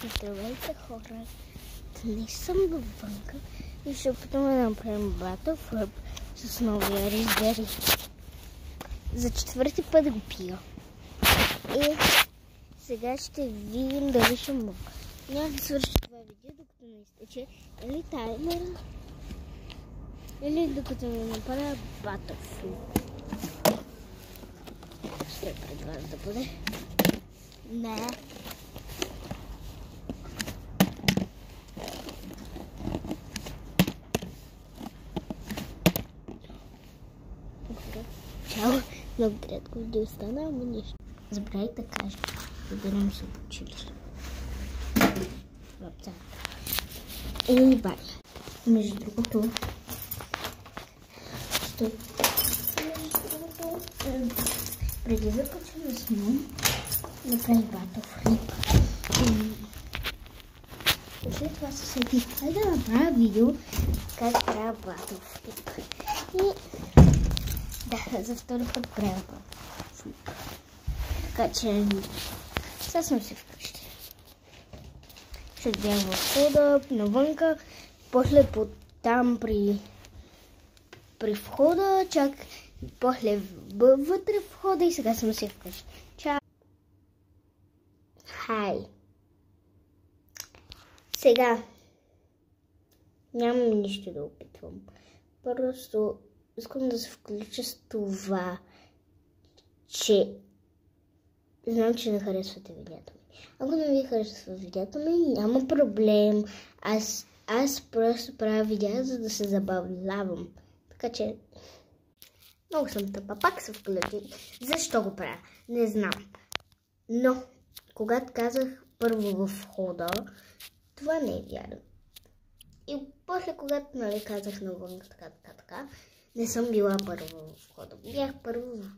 Здравейте, хора! Днес съм въвънка и ще опитаме да направим Battle of Herb с новия Raspberry. За четвърти път го пия. И сега ще видим дали ще мога. Няма да свърши това видео, докато не изтече или таймера, или докато не направя Battle of Herb. Ще пред вас да бъде. Не. Чао! Много кратко видео стана, ама нищо. Забравих да кажа, да не се обучили. И бай. Между другото, преди да почвам да снимам, направих Battle of Herb. И след това се сетих, хайде да направя видео как правя Battle of Herb. И да, за втори път правя Battle of Herb. Така че сега съм си вкъщи. Ще бях в входа, навънка, после там при входа, чак после вътре в входа и сега съм си вкъщи. Чао! Хай! Сега нямам нищо да опитвам. Просто искам да се включа с това, че знам, че не харесвате видеото ми. Ако не ви харесва видеото ми, няма проблем. Аз просто правя видео, за да се забавлявам. Така че много съм тъпа. Пак се включи. Защо го правя? Не знам. Но когато казах първо в входа, това не е вярно. И после, когато казах навън, така, не съм била първо в входа. Бях първо в